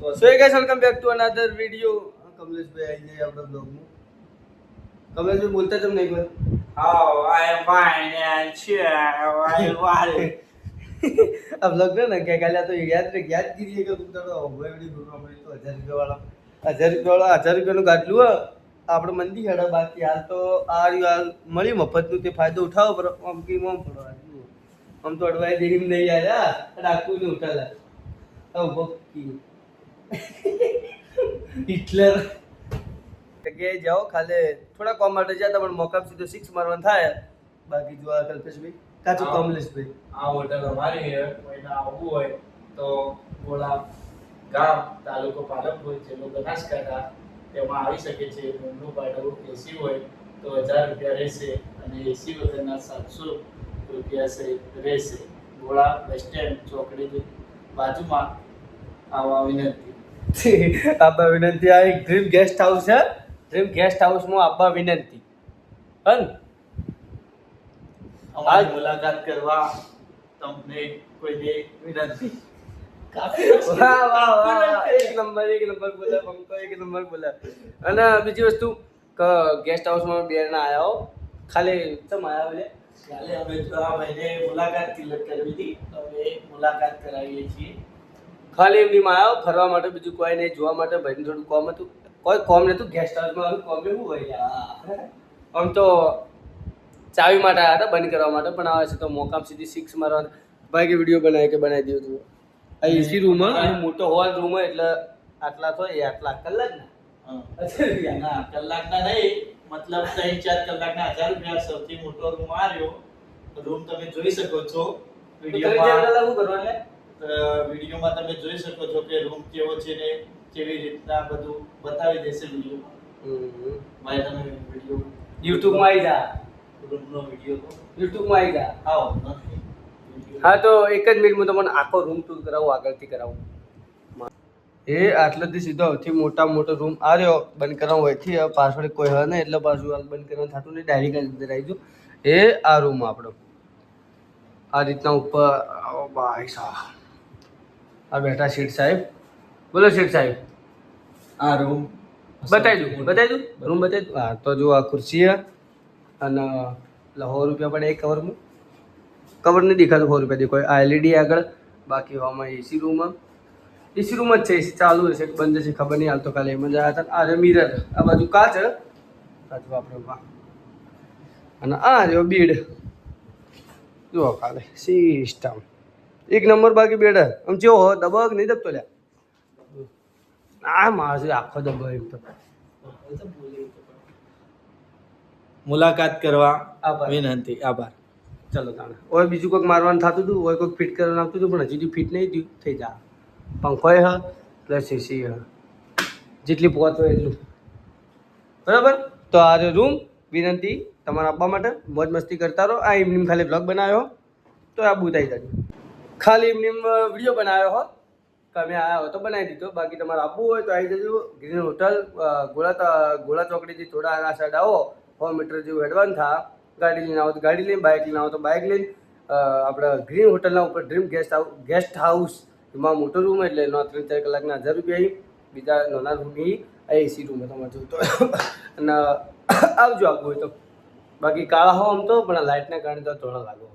તો so guys welcome back to another video. કમલેશભાઈ આવી જાય આપણા બ્લોગમાં. કમલેશભાઈ બોલતા કેમ નહીં કોઈ? Oh, I am fine and sure. I want it. આ બ્લોગ ને કે કાલે તો યાદગીરી કે તું તારો હોબળી બોલવા મળી તો 1000 રૂપિયા વાળા 1000 રૂપિયાનું ગાટલું આપણે મંદી હેડા બાકી હાલ તો આ રહ્યું મળી મફતનું તે ફાયદો ઉઠાવો પર આમ કે મોમ પડવા આમ તો અડવાઈ દેખી નહીં આયા ડાકુ ને ઉઠાલા ઓ બક્કી હિટલર કે જાઓ ખાલી થોડા કોમ માટે જતા પણ મોકા સીધો 6 મારવાનું થાય બાકી જો આ કલ્પેશભાઈ કાચું કમલેશભાઈ આ હોટલ અમારી છે. કોઈને આવવું હોય તો ગોળા ગામ તાલુકો પાલનપુર જિલ્લો બનાસકાંઠા તેમાં આવી શકે છે. રૂમનું ભાડું એસી હોય તો 1000 રૂપિયા રહેશે અને એસી વગરના 700 રૂપિયા રહેશે. ગોળા બસ સ્ટેન્ડ ચોકડી બાજુમાં આવવા વિનંતી. આપવા વિનંતી. આ એક ડ્રીમ ગેસ્ટ હાઉસ છે. ડ્રીમ ગેસ્ટ હાઉસમાં આપવા વિનંતી. હન અમારી મુલાકાત કરવા તમને કોઈને વિનંતી. વાહ વાહ વાહ એક નંબર બોલા પંકો એક નંબર બોલા. અને બીજી વસ્તુ કે ગેસ્ટ હાઉસમાં બે જણા આયા હો ખાલી ચમ આયા બોલે કાલે અમે તો આ ભાઈને મુલાકાત કરવી હતી. અમે મુલાકાત કરાવીએ છીએ. ખાલી એમની માં આવ્યો ફરવા માટે બીજું કોઈ નહીં જોવા માટે ભાઈને થોડું કોમ હતું કોઈ કોમ નતું ગેસ્ટ હાઉસમાં કોમ એવું હોય યાર. આમ તો ચાવી માટે આવ્યા હતા બંધ કરવા માટે પણ આવે છે તો મોકામ સીધી 6 મારવા ભાઈ કે વિડીયો બનાવી કે બનાવી દીધું હતું. આ એસી રૂમ મોટો હોલ રૂમ એટલે આટલા તો એ આટલા કલાક ને ના કલાકના નહીં મતલબ 3-4 કલાકના 1000 રૂપિયા. સૌથી મોટો રૂમ આ રહ્યો. રૂમ તમે જોઈ શકો છો વિડીયોમાં તમે જોઈ શકો છો કે રૂમ કેવો છે ને કેવી રીતના બધું બતાવી દેશે વિડીયો. ભાઈ તમે વિડીયો YouTube માં આવી જા. રૂમનો વિડીયો YouTube માં આવી જા. આવો હા તો એક જ મિનિટમાં તમને આખો રૂમ ટૂર કરાવું આગળથી કરાવું. એ આટલેથી સીધો સૌથી મોટો રૂમ આ રહ્યો બંધ કરવાનો હોયથી પાછળ કોઈ હોય ને એટલે પાછું હાલ બંધ કરવાનું થતું નહીં ડાયરેક્ટ અંદર આવી જાઉં. એ આ રૂમ આપણો આ રીતના ઉપર ભાઈ સાહેબ આ બેઠા શેઠ સાહેબ. બોલો શેઠ સાહેબ. આ રૂમ બતાવી દઉં રૂમ બતાવી દઉં. હા તો જો આ ખુરશી છે અને 100 રૂપિયા પડે એક કવરમાં. કવર નહીં દેખાતું 100 રૂપિયા દેખાય. આ એલઈડી આગળ બાકી આમાં એસી રૂમ જ છે. એસી ચાલુ હશે કે બંધ હશે ખબર નહીં. હાલ તો કાલે એમ જ આવ્યા હતા. આ રહ્યો મિરર આ બાજુ કાચ કાચું આપણે અને આ રહ્યો બેડ જુઓ કાલે સિસ્ટમ એક નંબર. બાકી બેડ આમ જેવો હો દબાવ નહીં દબતો લ્યા આ માણસ આખો દબાવ એમ તો મુલાકાત કરવા આભાર. વિનંતી. આભાર. ચલો તાણે ઓય બીજું કોઈક મારવાનું થતું હતું ઓય કોઈક ફિટ કરવાનું આવતું હતું પણ હજી ફિટ નહીં થયું થઈ જા. પંખોય હ પ્લસ એસી હ જેટલી પહોંચો એટલું બરાબર. તો આ રૂમ વિનંતી તમારા આપવા માટે મોજ મસ્તી કરતા રહો. આ એમની ખાલી બ્લોગ બનાવ્યો તો આ બુતાઈ જજો. ખાલી એમની વિડીયો બનાવ્યો હો તમે આવ્યા હોય તો બનાવી દીધો. બાકી તમારે આપવું હોય તો આવી જજો. ગ્રીન હોટલ ગોળા ચોકડીથી થોડા આ સાઈડ આવો 100 મીટર જેવું એડવાન્સ થા. ગાડી લઈને આવો તો ગાડી લઈને બાઇક લઈને આવો તો બાઇક લઈને આપણે ગ્રીન હોટલના ઉપર ડ્રીમ ગેસ્ટ હાઉસ એમાં મોટો રૂમ એટલે 3-4 કલાકના 1000 રૂપિયા. બીજા નાના રૂમ એસી રૂમ તમારે જોઈતો અને આવજો આપવું હોય તો. બાકી કાળા હો આમ તો પણ લાઇટના કારણે તો થોડા લાગો.